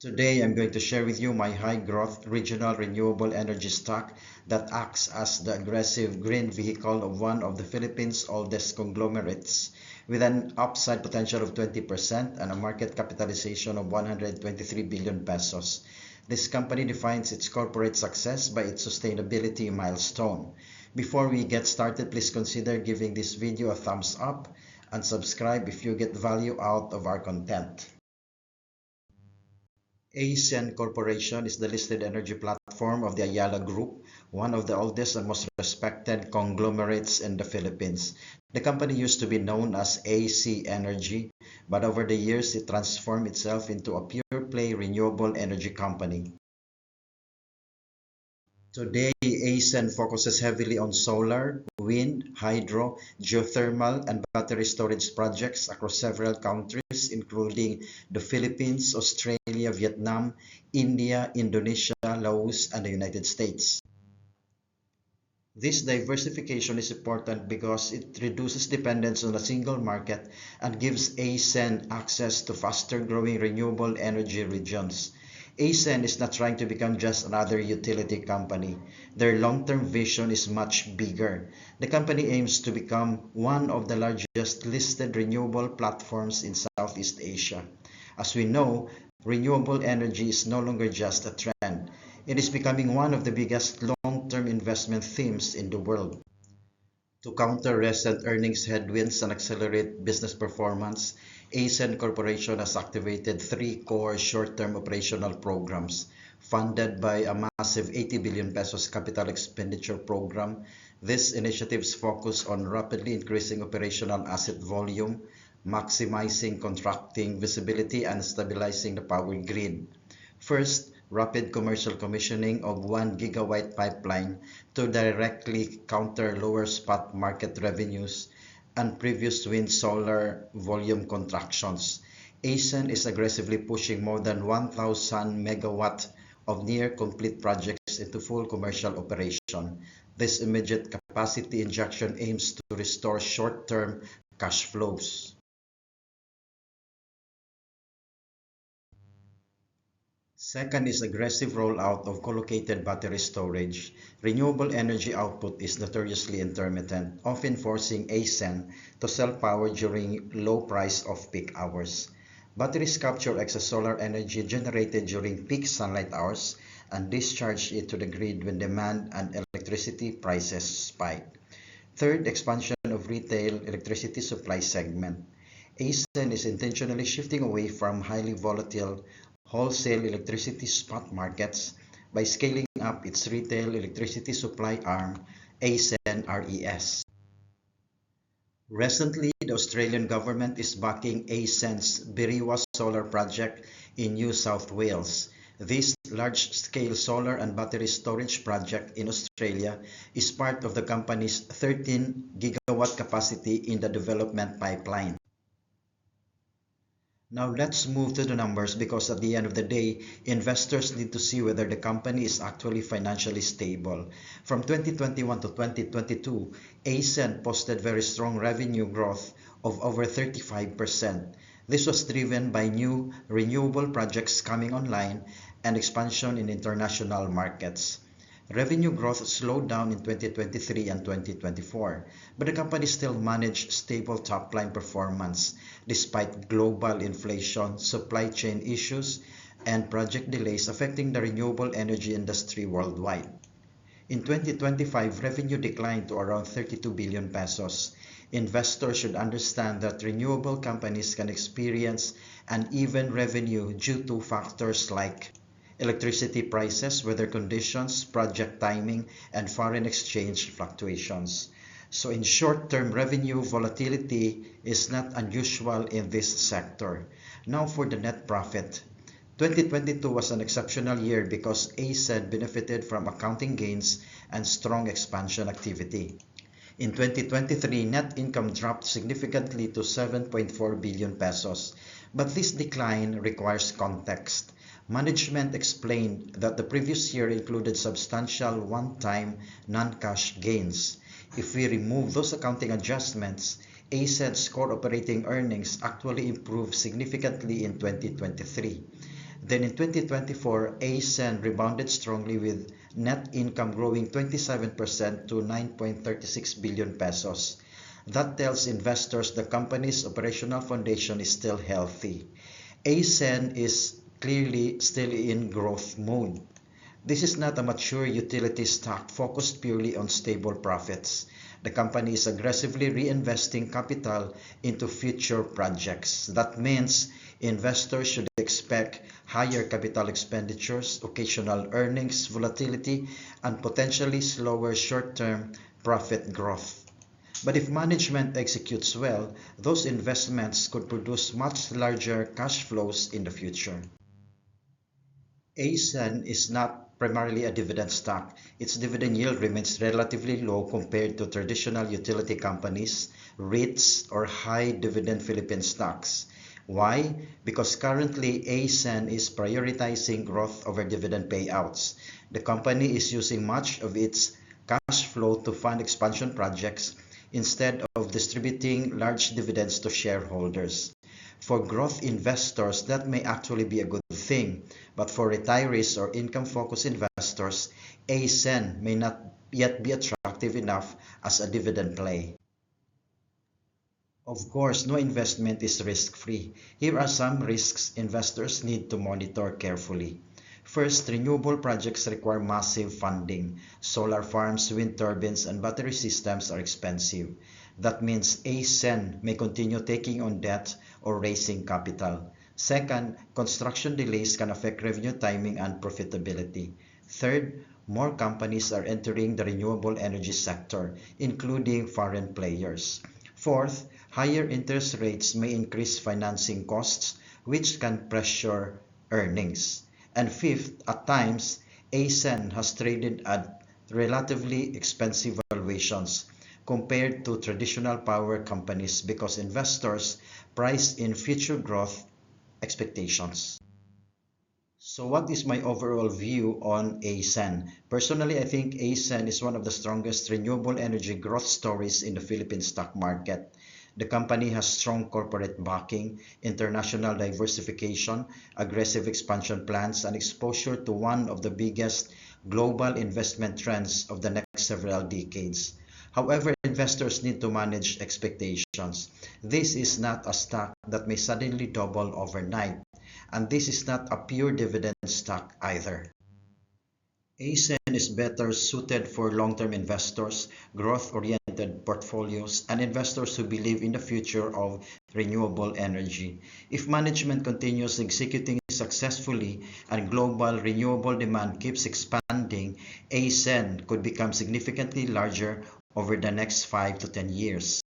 Today, I'm going to share with you my high-growth regional renewable energy stock that acts as the aggressive green vehicle of one of the Philippines' oldest conglomerates, with an upside potential of 20% and a market capitalization of 123 billion pesos. This company defines its corporate success by its sustainability milestone. Before we get started, please consider giving this video a thumbs up and subscribe if you get value out of our content. ACEN Corporation is the listed energy platform of the Ayala Group, one of the oldest and most respected conglomerates in the Philippines. The company used to be known as AC Energy, but over the years it transformed itself into a pure-play renewable energy company. Today, ACEN focuses heavily on solar, wind, hydro, geothermal, and battery storage projects across several countries, including the Philippines, Australia, Vietnam, India, Indonesia, Laos, and the United States. This diversification is important because it reduces dependence on a single market and gives ACEN access to faster-growing renewable energy regions. ACEN is not trying to become just another utility company. Their long-term vision is much bigger. The company aims to become one of the largest listed renewable platforms in Southeast Asia. As we know, renewable energy is no longer just a trend. It is becoming one of the biggest long-term investment themes in the world. To counter recent earnings headwinds and accelerate business performance, ACEN Corporation has activated three core short-term operational programs funded by a massive 80 billion pesos capital expenditure program. These initiatives focus on rapidly increasing operational asset volume, maximizing contracting visibility, and stabilizing the power grid. First, rapid commercial commissioning of 1 gigawatt pipeline to directly counter lower spot market revenues and previous wind solar volume contractions. ACEN is aggressively pushing more than 1,000 megawatt of near-complete projects into full commercial operation. This immediate capacity injection aims to restore short-term cash flows. Second is aggressive rollout of co-located battery storage. Renewable energy output is notoriously intermittent, often forcing ACEN to sell power during low price off-peak hours. Batteries capture excess solar energy generated during peak sunlight hours and discharge it to the grid when demand and electricity prices spike. Third, expansion of retail electricity supply segment. ACEN is intentionally shifting away from highly volatile wholesale electricity spot markets by scaling up its retail electricity supply arm, ACEN RES. Recently, the Australian government is backing ACEN's Biriwa solar project in New South Wales. This large-scale solar and battery storage project in Australia is part of the company's 13 gigawatt capacity in the development pipeline. Now let's move to the numbers, because at the end of the day, investors need to see whether the company is actually financially stable. From 2021 to 2022, ACEN posted very strong revenue growth of over 35%. This was driven by new renewable projects coming online and expansion in international markets. Revenue growth slowed down in 2023 and 2024, but the company still managed stable top-line performance despite global inflation, supply chain issues, and project delays affecting the renewable energy industry worldwide. In 2025, revenue declined to around 32 billion pesos. Investors should understand that renewable companies can experience uneven revenue due to factors like electricity prices, weather conditions, project timing, and foreign exchange fluctuations. So in short-term, revenue volatility is not unusual in this sector. Now for the net profit. 2022 was an exceptional year because ACEN benefited from accounting gains and strong expansion activity. In 2023, net income dropped significantly to 7.4 billion pesos, but this decline requires context. Management explained that the previous year included substantial one-time non-cash gains. If we remove those accounting adjustments, ACEN's core operating earnings actually improved significantly in 2023. Then in 2024, ASEN rebounded strongly with net income growing 27% to 9.36 billion pesos. That tells investors the company's operational foundation is still healthy. ASEN is clearly still in growth mode. This is not a mature utility stock focused purely on stable profits. The company is aggressively reinvesting capital into future projects. That means investors should expect higher capital expenditures, occasional earnings volatility, and potentially slower short-term profit growth. But if management executes well, those investments could produce much larger cash flows in the future. ASEN is not primarily a dividend stock. Its dividend yield remains relatively low compared to traditional utility companies, REITs, or high dividend Philippine stocks. Why? Because currently ASEN is prioritizing growth over dividend payouts. The company is using much of its cash flow to fund expansion projects instead of distributing large dividends to shareholders. For growth investors, that may actually be a good thing, but for retirees or income-focused investors, ASEN may not yet be attractive enough as a dividend play. Of course, no investment is risk-free. Here are some risks investors need to monitor carefully. First, renewable projects require massive funding. Solar farms, wind turbines, and battery systems are expensive. That means ASEN may continue taking on debt or raising capital. Second, construction delays can affect revenue timing and profitability. Third, more companies are entering the renewable energy sector, including foreign players. Fourth, higher interest rates may increase financing costs, which can pressure earnings. And fifth, at times, ASEN has traded at relatively expensive valuations compared to traditional power companies because investors price in future growth expectations. So what is my overall view on ASEN? Personally, I think ASEN is one of the strongest renewable energy growth stories in the Philippine stock market. The company has strong corporate backing, international diversification, aggressive expansion plans, and exposure to one of the biggest global investment trends of the next several decades. However, investors need to manage expectations. This is not a stock that may suddenly double overnight, and this is not a pure dividend stock either. ASEN is better suited for long-term investors, growth-oriented portfolios, and investors who believe in the future of renewable energy. If management continues executing successfully and global renewable demand keeps expanding, ASEN could become significantly larger over the next 5 to 10 years.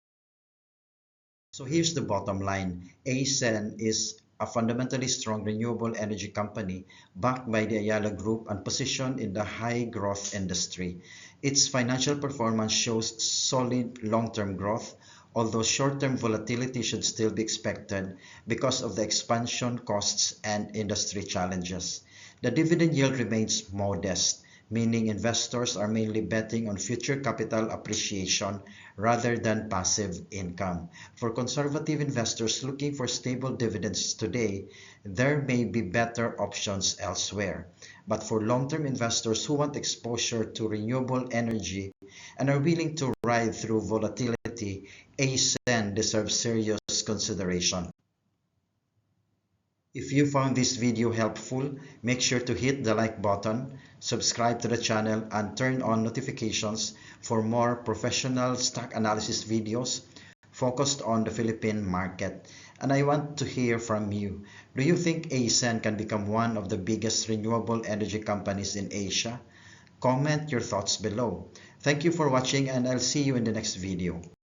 So here's the bottom line. ASEN is a fundamentally strong renewable energy company backed by the Ayala Group and positioned in the high-growth industry. Its financial performance shows solid long-term growth, although short-term volatility should still be expected because of the expansion costs and industry challenges. The dividend yield remains modest, meaning investors are mainly betting on future capital appreciation rather than passive income. For conservative investors looking for stable dividends today, there may be better options elsewhere. But for long-term investors who want exposure to renewable energy and are willing to ride through volatility, ASEN deserves serious consideration. If you found this video helpful, make sure to hit the like button, subscribe to the channel, and turn on notifications for more professional stock analysis videos focused on the Philippine market. And I want to hear from you. Do you think ASEN can become one of the biggest renewable energy companies in Asia? Comment your thoughts below. Thank you for watching, and I'll see you in the next video.